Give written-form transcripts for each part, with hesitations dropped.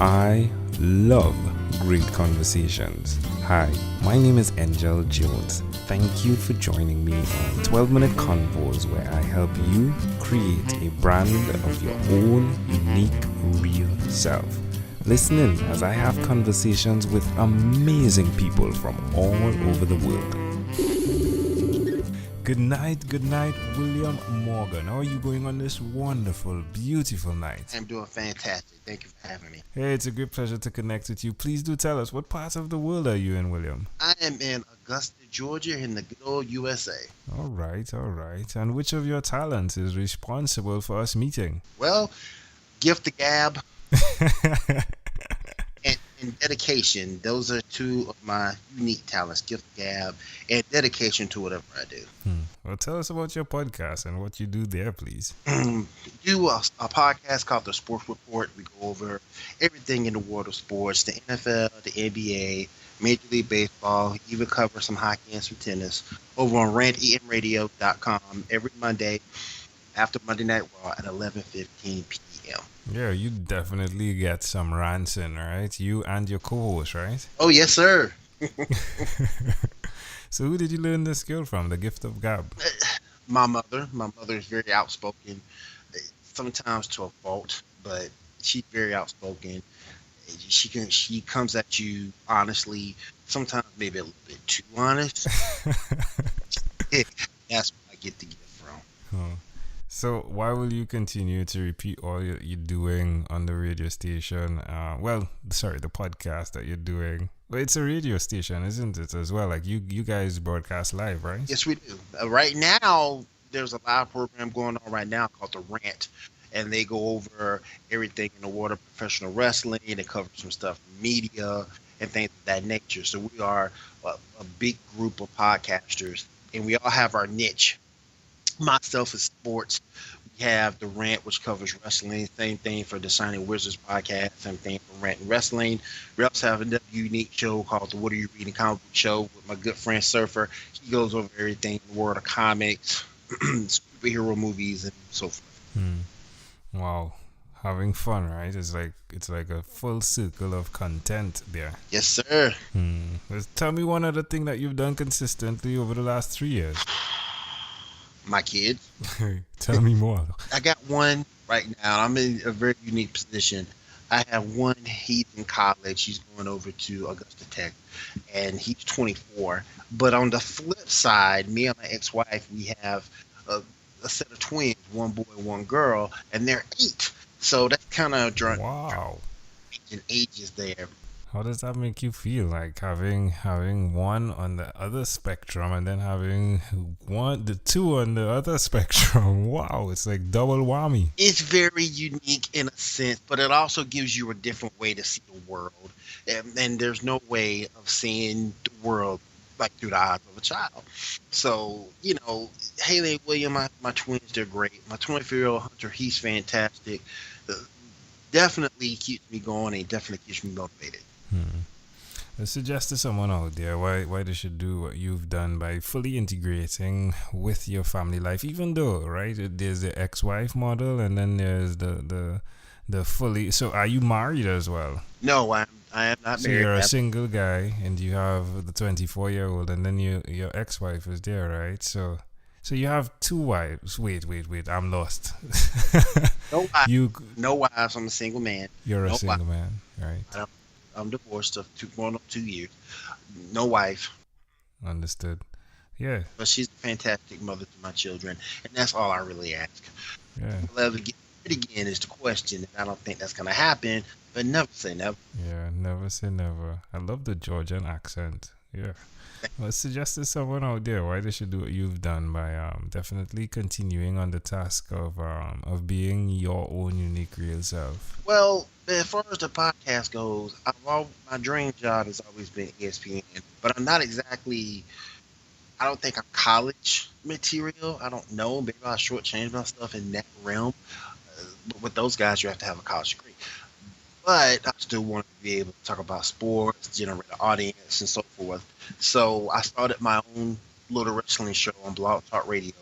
I love great conversations. Hi, my name is Angel Jones. Thank you for joining me on 12-minute convos where I help you create a brand of your own unique, real self. Listen in as I have conversations with amazing people from all over the world. Good night, William Morgan. How are you going on this wonderful, beautiful night? I'm doing fantastic. Thank you for having me. Hey, it's a great pleasure to connect with you. Please do tell us, what part of the world are you in, William? I am in Augusta, Georgia, in the good old USA. All right. And which of your talents is responsible for us meeting? Well, gift the gab and dedication. Those are two of my unique talents, gift the gab and dedication to whatever I do. Well, tell us about your podcast and what you do there, please. Do a podcast called The Sports Report. We go over everything in the world of sports, the NFL, the NBA, Major League Baseball, even cover some hockey and some tennis over on rantenradio.com every Monday after Monday Night Raw at 11:15 p.m. Yeah, you definitely get some rants in, right? You and your co-host, right? Oh, yes, sir. So who did you learn this skill from, the gift of gab? My mother. My mother is very outspoken, sometimes to a fault, but she's very outspoken. She comes at you honestly, sometimes maybe a little bit too honest. That's where I get the gift from. Huh. So why will you continue to repeat all you're doing on the radio station? The podcast that you're doing. Well, it's a radio station, isn't it, as well? Like you guys broadcast live, right? Yes, we do. Right now, there's a live program going on right now called The Rant, and they go over everything in the world of professional wrestling. They cover some stuff in media and things of that nature. So we are a big group of podcasters, and we all have our niche. Myself is sports. We have The Rant, which covers wrestling. Same thing for the Signing Wizards podcast. Same thing for Rant and Wrestling. We also have another unique show called the What Are You Reading Comic Book Show with my good friend Surfer. He goes over everything in the world of comics, superhero movies, and so forth. Wow. Having fun, right? It's like a full circle of content there. Yes, sir. Tell me one other thing that you've done consistently over the last 3 years. My kids. Tell me more. I got one right now. I'm in a very unique position. I have one. He's in college. He's going over to Augusta Tech, and he's 24. But on the flip side, me and my ex-wife, we have a set of twins, one boy, one girl, and they're 8. So that's kind of Wow. ages there. How does that make you feel? Like having one on the other spectrum and then having the two on the other spectrum. Wow, it's like double whammy. It's very unique in a sense, but it also gives you a different way to see the world. And there's no way of seeing the world like through the eyes of a child. So, Haley and William, my twins, they're great. My 24-year-old Hunter, he's fantastic. Definitely keeps me going and definitely keeps me motivated. Let's suggest to someone out there why they should do what you've done by fully integrating with your family life, even though, right, there's the ex-wife model and then there's the fully. So are you married as well? No, I am not so married. You're a single guy and you have the 24-year-old and then your ex-wife is there, right? So you have 2 wives. Wait, I'm lost. No wives. No wives. I'm a single man. You're a single man, right? I'm divorced of 2 years. No wife. Understood. Yeah. But she's a fantastic mother to my children, and that's all I really ask. Yeah. Will I ever get it again is the question, and I don't think that's going to happen, but never say never. Yeah, never say never. I love the Georgian accent. Yeah. Let's suggest to someone out there why they should do what you've done by definitely continuing on the task of being your own unique real self. Well, as far as the podcast goes, my dream job has always been ESPN, but I'm not exactly. I don't think I'm college material. I don't know. Maybe I'll shortchange my stuff in that realm. But with those guys, you have to have a college degree. But I still want to be able to talk about sports, generate an audience, and so forth. So I started my own little wrestling show on Blog Talk Radio.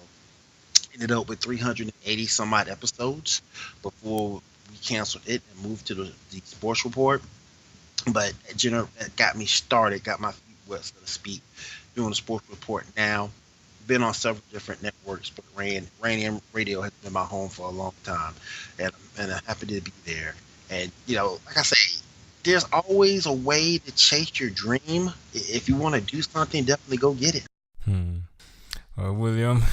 Ended up with 380 some odd episodes before we canceled it and moved to the sports report. But that got me started, got my feet wet, so to speak, doing the sports report now. Been on several different networks, but Rain Radio has been my home for a long time, and I'm happy to be there. And like I say, there's always a way to chase your dream. If you want to do something, definitely go get it. Well, William,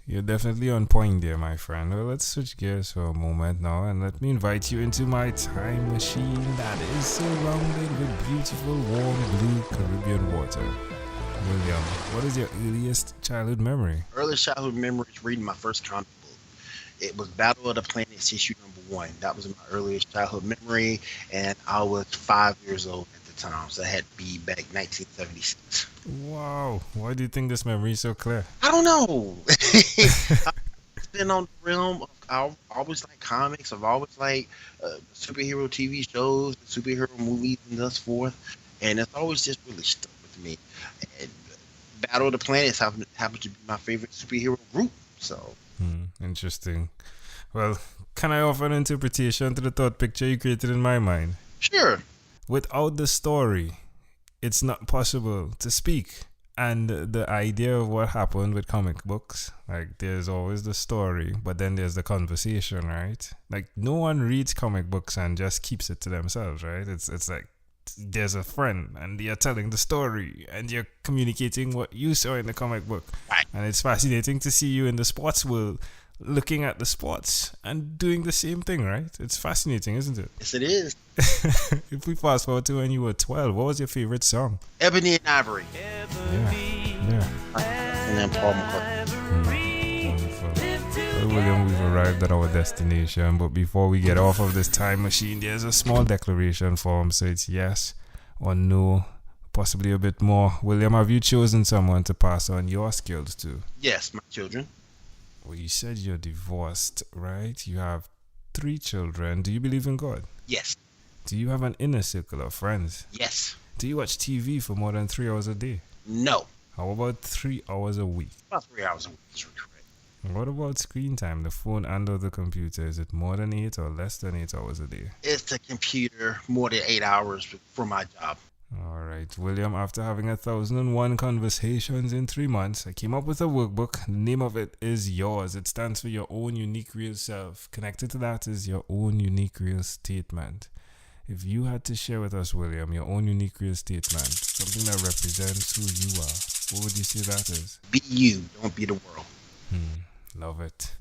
you're definitely on point there, my friend. Well, let's switch gears for a moment now, and let me invite you into my time machine that is surrounded with beautiful, warm, blue Caribbean water. William, what is your earliest childhood memory? Earliest childhood memory is reading my first comic book. It was Battle of the Planets issue #1. That was my earliest childhood memory, and I was 5 years old at the time, so that had to be back 1976. Wow, why do you think this memory is so clear? I don't know. I've been on the realm of, I always like comics. I've always liked superhero TV shows, superhero movies, and thus forth, and it's always just really stuck with me. And Battle of the Planets happens to be my favorite superhero group. So interesting. Well, can I offer an interpretation to the thought picture you created in my mind? Sure. Without the story, it's not possible to speak. And the idea of what happened with comic books, like there's always the story, but then there's the conversation, right? Like no one reads comic books and just keeps it to themselves, right? It's like there's a friend and you're telling the story and you're communicating what you saw in the comic book. Right. And it's fascinating to see you in the sports world looking at the sports and doing the same thing, right? It's fascinating, isn't it? Yes, it is. If we fast forward to when you were 12, what was your favorite song? Ebony and Ivory. Yeah. And then Paul McCartney. Wonderful. Well, William, we've arrived at our destination, but before we get off of this time machine, there's a small declaration form, so it's yes or no, possibly a bit more. William, have you chosen someone to pass on your skills to? Yes, my children. Well, you said you're divorced, right? You have 3 children. Do you believe in God? Yes. Do you have an inner circle of friends? Yes. Do you watch TV for more than 3 hours a day? No. How about 3 hours a week? About 3 hours a week is correct. What about screen time, the phone and or the computer? Is it more than 8 or less than 8 hours a day? It's the computer, more than 8 hours for my job. All right, William, after having 1,001 conversations in 3 months, I came up with a workbook. The name of it is Yours. It stands for Your Own Unique Real Self. Connected to that is Your Own Unique Real Statement. If you had to share with us, William, your own unique real statement, something that represents who you are, what would you say that is? Be you, don't be the world. Love it.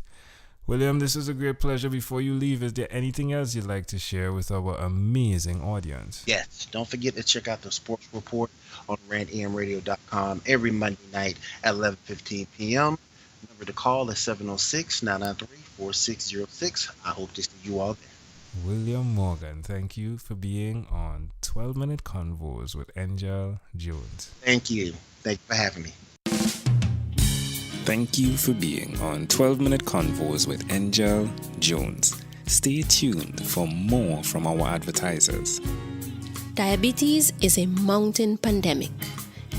William, this is a great pleasure. Before you leave, is there anything else you'd like to share with our amazing audience? Yes, don't forget to check out the sports report on rantamradio.com every Monday night at 11:15 p.m. The number to call is 706-993-4606. I hope to see you all there. William Morgan, thank you for being on 12-Minute Convos with Angel Jones. Thank you. Thank you for having me. Thank you for being on 12-Minute Convos with Angel Jones. Stay tuned for more from our advertisers. Diabetes is a mountain pandemic.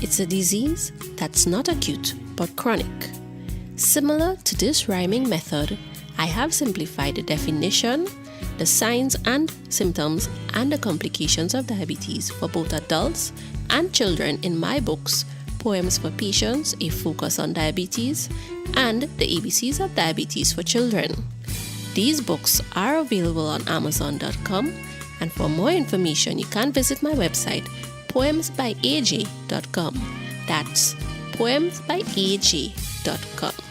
It's a disease that's not acute but chronic. Similar to this rhyming method, I have simplified the definition, the signs and symptoms, and the complications of diabetes for both adults and children in my books, Poems for Patients, A Focus on Diabetes, and The ABCs of Diabetes for Children. These books are available on Amazon.com, and for more information, you can visit my website, poemsbyaj.com. That's poemsbyaj.com.